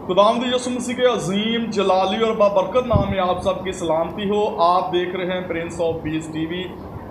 खुदावंद यीशु मसीह के अजीम जलाली और बाबरकत नाम में आप सबकी सलामती हो। आप देख रहे हैं Prince of Peace TV.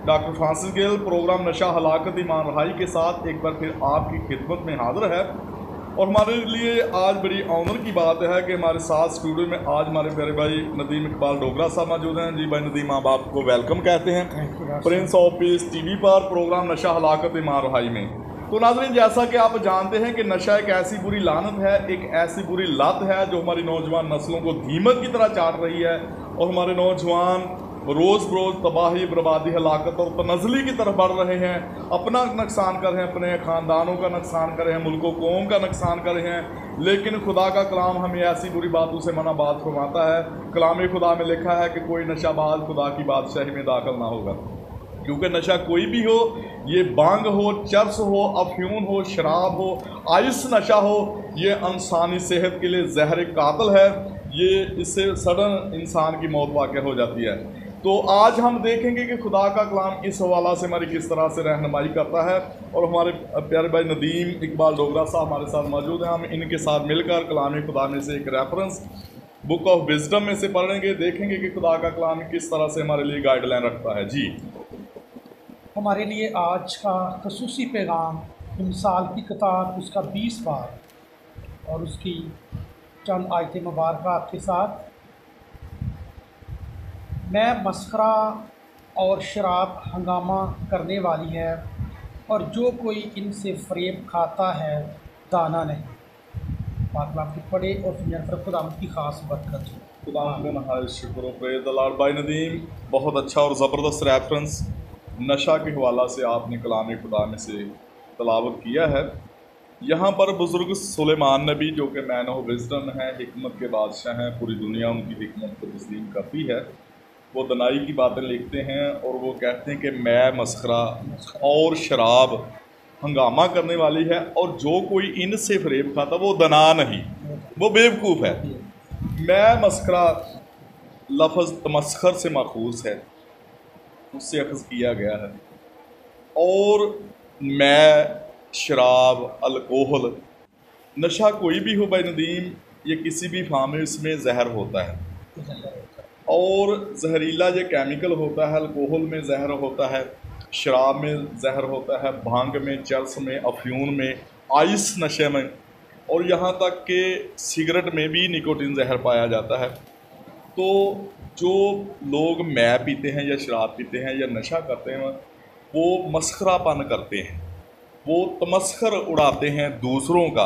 Doctor Francis Gale programme नशा हलाकत ईमान रहाई के साथ एक बार फिर आपकी खिदमत में हाजिर है। और हमारे लिए आज बड़ी ऑनर की बात है कि हमारे साथ स्टूडियो में आज हमारे प्यारे भाई नदीम इकबाल डोगरा साहब मौजूद हैं। जी भाई नदीम, आप आपको वेलकम कहते हैं प्रिंस ऑफ पीस टीवी पर प्रोग्राम नशा हलाकत ईमान रहाई में। तो नाज़रीन, जैसा कि आप जानते हैं कि नशा एक ऐसी बुरी लानत है, एक ऐसी बुरी लत है जो हमारी नौजवान नस्लों को दीमक की तरह चाट रही है। और हमारे नौजवान रोज़ बरोज़ तबाही, बर्बादी, हलाकत और तनज़ली की तरफ बढ़ रहे हैं। अपना नुकसान कर रहे हैं, अपने ख़ानदानों का नुकसान कर रहे हैं, मुल्क कौम का नुकसान कर रहे हैं। लेकिन खुदा का कलाम हमें ऐसी बुरी बातों से मना बात फरमाता है। कलाम खुदा में लिखा है कि कोई नशाबाज खुदा की बादशाही में दाखिल ना होगा। क्योंकि नशा कोई भी हो, ये बांग हो, चर्स हो, अफ्यून हो, शराब हो, आइस नशा हो, ये इंसानी सेहत के लिए ज़हर कातिल है। ये इससे सडन इंसान की मौत वाक़ हो जाती है। तो आज हम देखेंगे कि खुदा का कलाम इस हवाला से हमारी किस तरह से रहनुमाई करता है। और हमारे प्यारे भाई नदीम इकबाल डोगरा साहब हमारे साथ मौजूद हैं। हम इनके साथ मिलकर कलाम खुदा में से एक रेफरेंस बुक ऑफ विजडम में से पढ़ेंगे, देखेंगे कि खुदा का कलाम किस तरह से हमारे लिए गाइडलाइन रखता है। जी, हमारे लिए आज का खसूसी पैगाम मिसाल की किताब उसका 20 बार और उसकी चंद आयतें मुबारक आपके साथ। मैं मस्खरा और शराब हंगामा करने वाली है, और जो कोई इनसे फ़रेब खाता है दाना नहीं। पाकलाम की पढ़े और फिर खुदा की ख़ास बरकत हो। खुदा शुक्र प्रेज़ द लॉर्ड। भाई नदीम, बहुत अच्छा और ज़बरदस्त रेफरेंस नशा के हवाला से आपने कलाम खुदा में से तलावत किया है। यहाँ पर बुज़ुर्ग सुलेमान नबी, जो कि मैन ऑफ विज़डम हैं, हिकमत के बादशाह हैं, पूरी दुनिया उनकी हिकमत को तस्लीम करती है, वो दनाई की बातें लिखते हैं। और वो कहते हैं कि मैं मस्खरा और शराब हंगामा करने वाली है, और जो कोई इनसे फ़रेब खाता वो दना नहीं, वो बेवकूफ़ है। मैं मस्खरा लफ्ज़ तमस्खर से माखूज़ है, उससे अखज़ किया गया है। और मैं शराब, अल्कोहल, नशा कोई भी हो भाई नदीम, ये किसी भी फार्म में इसमें ज़हर होता है। और जहरीला ये केमिकल होता है। अल्कोहल में ज़हर होता है, शराब में ज़हर होता है, भांग में, चर्स में, अफ्यून में, आइस नशे में, और यहाँ तक कि सिगरेट में भी निकोटीन ज़हर पाया जाता है। तो जो लोग मै पीते हैं या शराब पीते हैं या नशा करते हैं, वो मस्खरापन करते हैं, वो तमस्खर उड़ाते हैं दूसरों का।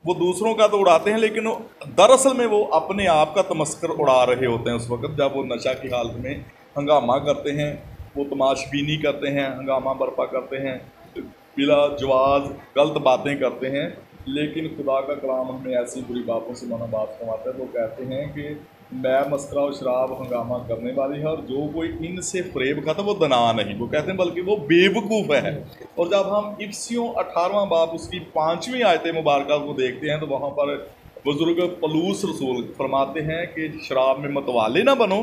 वो दूसरों का तो उड़ाते हैं, लेकिन दरअसल में वो अपने आप का तमस्खर उड़ा रहे होते हैं उस वक़्त जब वो नशा की हालत में हंगामा करते हैं। वो तमाशबीनी करते हैं, हंगामा बर्पा करते हैं, बिला जवाज़ गलत बातें करते हैं। लेकिन खुदा का कलाम हमें ऐसी बुरी बातों से मना बात फरमाता है। वो कहते हैं कि मैं मस्करा और शराब हंगामा करने वाली है, और जो कोई इनसे फ़रेब खाता वो दना नहीं, वो कहते हैं बल्कि वो बेवकूफ़ है। और जब हम इफ्सियों 18वां बाब उसकी 5वीं आयत मुबारक को देखते हैं, तो वहाँ पर बुज़ुर्ग पलूस रसूल फरमाते हैं कि शराब में मतवाले ना बनो,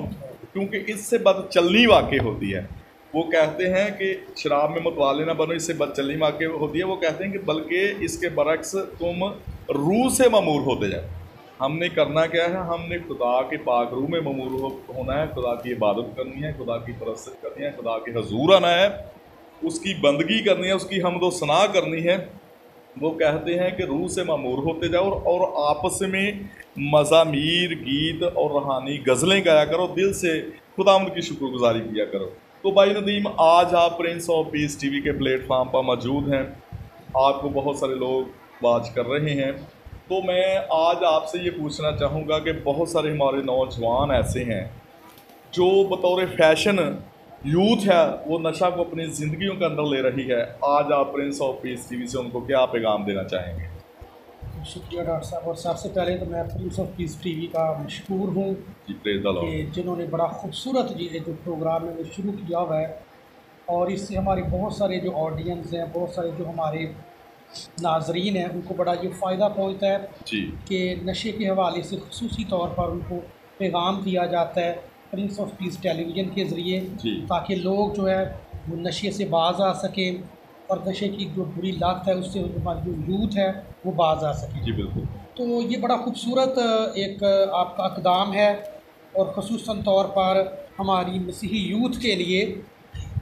क्योंकि इससे बदचलनी वाक़ई होती है। वो कहते हैं कि शराब में मतवाले ना बनो, इससे बदचलनी वाक़ई होती है। वो कहते हैं कि बल्कि इसके बरक्स तुम रूह से ममूर होते जाए। हमने करना क्या है? हमने खुदा के पाक रूह में ममूर होना है, खुदा की इबादत करनी है, खुदा की परस्त करनी है, खुदा के हजूर आना है, उसकी बंदगी करनी है, उसकी हमद व सना करनी है। वो कहते हैं कि रूह से ममूर होते जाओ, और आपस में मज़ामीर, गीत और रूहानी गज़लें गाया करो, दिल से खुदावंद की शुक्रगुजारी किया करो। तो भाई नदीम, आज आप प्रिंस ऑफ पीस टीवी के प्लेटफार्म पर मौजूद हैं, आपको बहुत सारे लोग वाच कर रहे हैं। तो मैं आज आपसे ये पूछना चाहूँगा कि बहुत सारे हमारे नौजवान ऐसे हैं जो बतौर फैशन यूथ है, वो नशा को अपनी ज़िंदगियों के अंदर ले रही है। आज आप प्रिंस ऑफ पीस टीवी से उनको क्या पैगाम देना चाहेंगे? शुक्रिया डॉक्टर साहब। और सबसे पहले तो मैं प्रिंस ऑफ पीस टीवी का मशकूर हूँ कि जिन्होंने बड़ा खूबसूरत ये जो प्रोग्राम है वो शुरू किया हुआ है, और इससे हमारे बहुत सारे जो ऑडियंस हैं, बहुत सारे जो हमारे नाजरीन हैं, उनको बड़ा ये फ़ायदा पहुँचता है कि नशे के हवाले से ख़ुसूसी तौर पर उनको पैगाम दिया जाता है प्रिंस ऑफ पीस टेलीविज़न के ज़रिए, ताकि लोग जो है वो नशे से बाज आ सकें और नशे की जो बुरी लत है उससे हमारी जो यूथ है वो बाज आ सके। जी बिल्कुल। तो ये बड़ा खूबसूरत एक आपका इक़दाम है, और ख़ुसूसन तौर पर हमारी मसीही यूथ के लिए।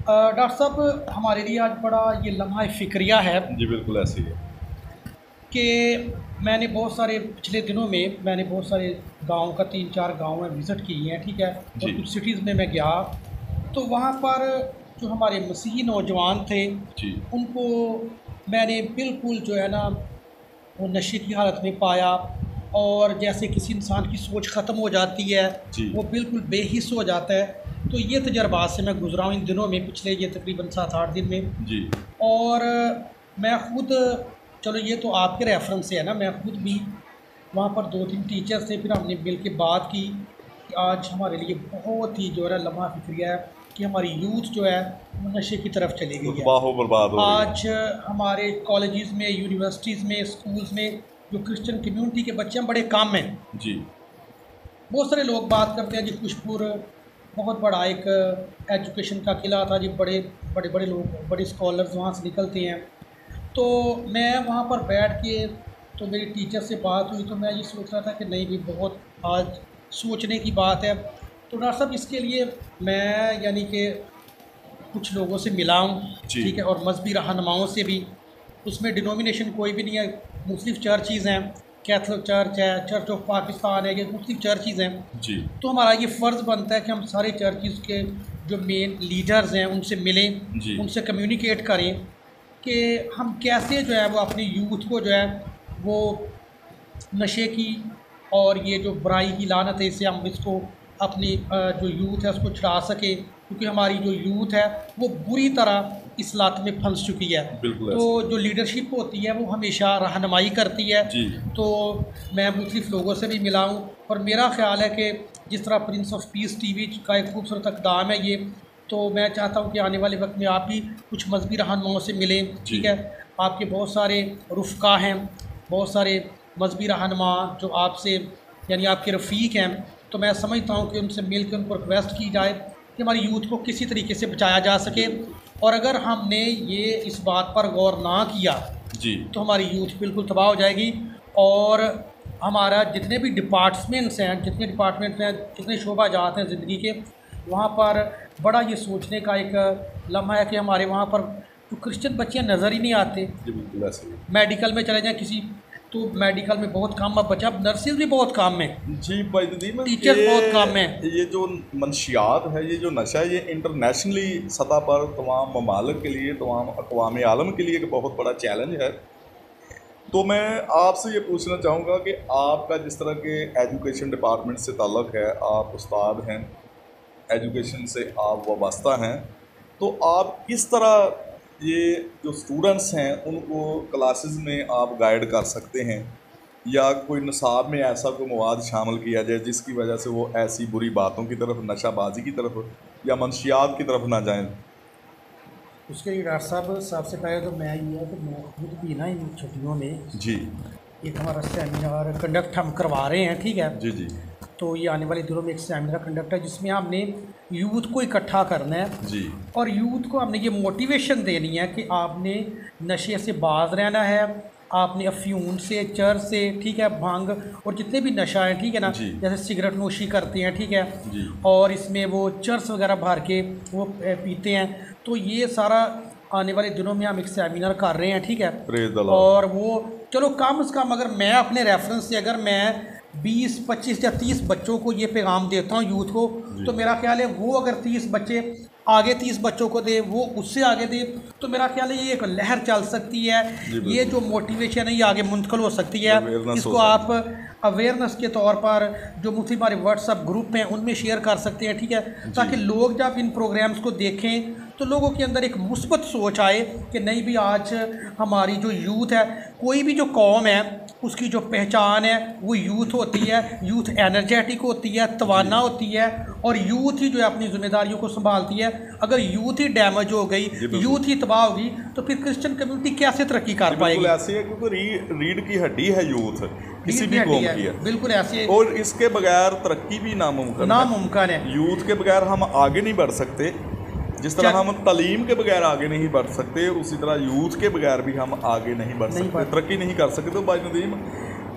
डॉक्टर साहब, हमारे लिए आज बड़ा ये लम्हा फ़िक्रिया है। जी बिल्कुल ऐसे ही है कि मैंने बहुत सारे पिछले दिनों में मैंने बहुत सारे गाँव का 3-4 गाँव में विज़िट किए हैं, ठीक है, और कुछ सिटीज़ में मैं गया तो वहाँ पर जो हमारे मसीही नौजवान थे जी, उनको मैंने बिल्कुल जो है ना वो नशे की हालत में पाया, और जैसे किसी इंसान की सोच ख़त्म हो जाती है, वो बिल्कुल बेहिस हो जाता है। तो ये तजर्बात से मैं गुज़रा हूँ इन दिनों में, पिछले ये तकरीबन 7-8 दिन में जी। और मैं ख़ुद, चलो ये तो आपके रेफरेंस से है ना, मैं ख़ुद भी वहाँ पर 2-3 टीचर थे, फिर हमने मिल के बात की कि आज हमारे लिए बहुत ही जो है लम्हा फ़िक्रिया है कि हमारी यूथ जो है वो नशे की तरफ चली गई है। बर्बाद हो आज हमारे कॉलेजेस में, यूनिवर्सिटीज़ में, स्कूल्स में जो क्रिश्चियन कम्यूनिटी के बच्चे हैं बड़े कम हैं जी। बहुत सारे लोग बात करते हैं जी खुशपुर बहुत बड़ा एक एजुकेशन का किला था जी, बड़े बड़े बड़े लोग, बड़े स्कॉलर्स वहाँ से निकलते हैं। तो मैं वहाँ पर बैठ के, तो मेरी टीचर से बात हुई तो मैं ये सोच रहा था कि नहीं भी बहुत आज सोचने की बात है। तो डॉक्टर साहब, इसके लिए मैं यानी कि कुछ लोगों से मिला हूँ, ठीक है, और मजहबी रहनुमाओं से भी। उसमें डिनोमिनेशन कोई भी नहीं है, मुख्तलिफ चर्चेज़ हैं, कैथलिक चर्च है, चर्च ऑफ पाकिस्तान है, ये मुख्तलिफ चर्चेज़ हैं जी। तो हमारा ये फ़र्ज़ बनता है कि हम सारे चर्चेज़ के जो मेन लीडर्स हैं उनसे मिलें, उनसे कम्युनिकेट करें कि हम कैसे जो है वो अपनी यूथ को जो है वो नशे की और ये जो बुराई की लानत है इससे हम इसको अपनी जो यूथ है उसको छुड़ा सके, क्योंकि हमारी जो यूथ है वो बुरी तरह इस लात में फंस चुकी है। तो जो लीडरशिप होती है वो हमेशा रहनुमाई करती है जी। तो मैं मुख्तलिफ लोगों से भी मिला हूँ और मेरा ख़्याल है कि जिस तरह प्रिंस ऑफ पीस टीवी का एक खूबसूरत इक़दाम है ये, तो मैं चाहता हूँ कि आने वाले वक्त में आप भी कुछ मजहबी रहनुमाओं से मिलें, ठीक है। आपके बहुत सारे रुफ़का हैं, बहुत सारे मजहबी रहनुमा जो आपसे यानी आपके रफ़ीक हैं, तो मैं समझता हूँ कि उनसे मिल कर उनको रिक्वेस्ट की जाए कि हमारी यूथ को किसी तरीके से बचाया जा सके। और अगर हमने ये इस बात पर गौर ना किया जी तो हमारी यूथ बिल्कुल तबाह हो जाएगी। और हमारा जितने भी डिपार्टमेंट्स हैं, जितने शोबा जात हैं ज़िंदगी के, वहाँ पर बड़ा ये सोचने का एक लम्हा है कि हमारे वहाँ पर तो क्रिश्चियन बच्चे नज़र ही नहीं आते। मेडिकल में चले जाएँ किसी, तो मेडिकल में बहुत कम है बच्चा, नर्सेज भी बहुत कम है जी भाई, टीचर बहुत कम है। ये जो मनशियात है, ये जो नशा है, ये इंटरनेशनली सतह पर तमाम ममालिक के लिए, तमाम अक़वाम आलम के लिए एक बहुत बड़ा चैलेंज है। तो मैं आपसे ये पूछना चाहूँगा कि आपका जिस तरह के एजुकेशन डिपार्टमेंट से ताल्लुक़ है, आप उस्ताद हैं, एजुकेशन से आप वाबस्ता हैं, तो आप किस तरह ये जो स्टूडेंट्स हैं उनको क्लासेस में आप गाइड कर सकते हैं, या कोई निसाब में ऐसा कोई मवाद शामिल किया जाए जिसकी वजह से वो ऐसी बुरी बातों की तरफ, नशाबाजी की तरफ या मंशियात की तरफ ना जाएं? उसके लिए डॉक्टर साहब सबसे पहले तो मैं ये है कि मैं खुद भी ना इन छुट्टियों में जी एक हमारा सेमिनार कंडक्ट हम करवा रहे हैं, ठीक है जी जी। तो ये आने वाले दिनों में एक सेमिनार कंडक्ट है जिसमें हमने यूथ को इकट्ठा करना है जी, और यूथ को हमने ये मोटिवेशन देनी है कि आपने नशे से बाज रहना है, आपने अफ्यून से, चर्च से, ठीक है, भांग और जितने भी नशा है, ठीक है ना, जैसे सिगरेट नोशी करते हैं, ठीक है जी, और इसमें वो चर्च वगैरह भर के वो पीते हैं, तो ये सारा आने वाले दिनों में हम एक सेमिनार कर रहे हैं, ठीक है। और वो चलो कम से कम अगर मैं अपने रेफरेंस से अगर मैं 20, 25 या 30 बच्चों को ये पैगाम देता हूँ यूथ को, तो मेरा ख्याल है वो अगर 30 बच्चे आगे 30 बच्चों को दे, वो उससे आगे दे, तो मेरा ख्याल है ये एक लहर चल सकती है। ये जो मोटिवेशन है ये आगे मुंतकिल हो सकती है। इसको आप अवेयरनेस के तौर पर जो मुख्तलिफ हमारे व्हाट्सअप ग्रुप हैं उनमें शेयर कर सकते हैं, ठीक है, ताकि लोग जब इन प्रोग्राम्स को देखें तो लोगों के अंदर एक मुस्बत सोच आए कि नहीं भी आज हमारी जो यूथ है, कोई भी जो कौम है उसकी जो पहचान है वो यूथ होती है, यूथ एनर्जेटिक होती है, तवाना होती है, और यूथ ही जो है अपनी जिम्मेदारियों को संभालती है। अगर यूथ ही डैमेज हो गई, यूथ ही तबाह होगी, तो फिर क्रिश्चियन कम्युनिटी कैसे तरक्की कर पाएगी? ऐसे है क्योंकि रीढ़ की हड्डी है यूथ, किसी भी कौम की है, बिल्कुल ऐसे, और इसके बगैर तरक्की भी नामुमकिन है। यूथ के बगैर हम आगे नहीं बढ़ सकते, जिस तरह हम तालीम के बगैर आगे नहीं बढ़ सकते, उसी तरह यूथ के बगैर भी हम आगे नहीं बढ़ सकते, तरक्की नहीं कर सकते। तो भाई नदीम,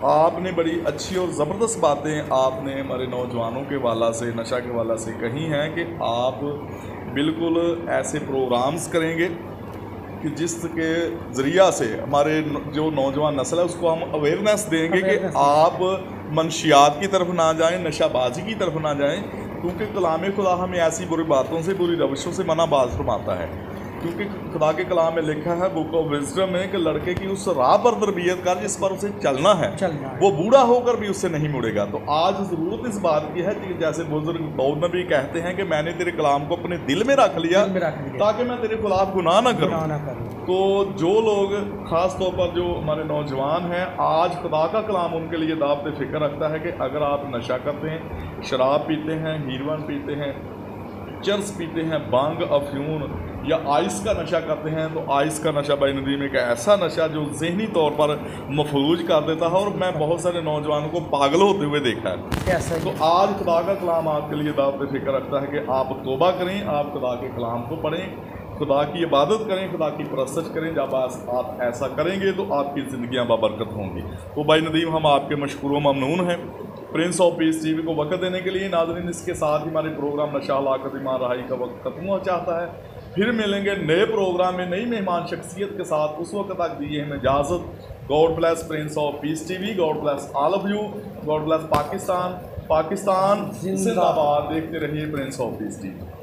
आपने बड़ी अच्छी और ज़बरदस्त बातें आपने हमारे नौजवानों के हवाला से, नशा के हवाला से कही हैं कि आप बिल्कुल ऐसे प्रोग्राम्स करेंगे कि जिसके ज़रिया से हमारे जो नौजवान नस्ल है उसको हम अवेयरनेस देंगे कि आप मनशियात की तरफ ना जाएं, नशाबाजी की तरफ ना जाएं, क्योंकि कलाम खुदा हमें ऐसी बुरी बातों से, बुरी रवशों से मना बाज फरमाता है। क्योंकि खुदा के कलाम में लिखा है बुक ऑफ विजडम में कि लड़के की उस राह पर तरबियत कर जिस पर उसे चलना है, वो बूढ़ा होकर भी उससे नहीं मुड़ेगा। तो आज ज़रूरत इस बात की है कि जैसे बुजुर्ग दाऊद नबी कहते हैं कि मैंने तेरे कलाम को अपने दिल में रख लिया ताकि मैं तेरे खिलाफ गुनाह ना करूँ। तो जो लोग ख़ास तौर पर जो हमारे नौजवान हैं, आज खुदा का कलाम उनके लिए दावत फ़िक्र रखता है कि अगर आप नशा करते हैं, शराब पीते हैं, हीरोइन पीते हैं, चर्स पीते हैं, बांग, अफ्यून या आइस का नशा करते हैं, तो आइस का नशा बाई नदीम एक ऐसा नशा जो जहनी तौर पर मफलूज कर देता है और मैं बहुत सारे नौजवानों को पागल होते हुए देखा है। तो आज खुदा का कलाम आपके लिए दावत फ़िक्र रखता है कि आप तौबा करें, आप खुदा के कलाम को पढ़ें, खुदा की इबादत करें, खुदा की परस्तश करें। जब आप ऐसा करेंगे तो आपकी ज़िंदगियाँ बाबरकत होंगी। तो भाई नदीम, हम आपके मशकूर व ममनून हैं प्रिंस ऑफ पीस टीवी को वक्त देने के लिए। नाज़रीन, इसके साथ ही हमारे प्रोग्राम नशा हलाकत ईमान रहाई का वक्त खत्म हो चाहता है। फिर मिलेंगे नए प्रोग्राम में नई मेहमान शख्सियत के साथ। उस वक्त तक दीजिए हमें इजाज़त। God bless Prince of Peace TV, God bless all of you, God bless Pakistan. Pakistan जिंदाबाद। देखते रहिए प्रिंस ऑफ पीस टीवी।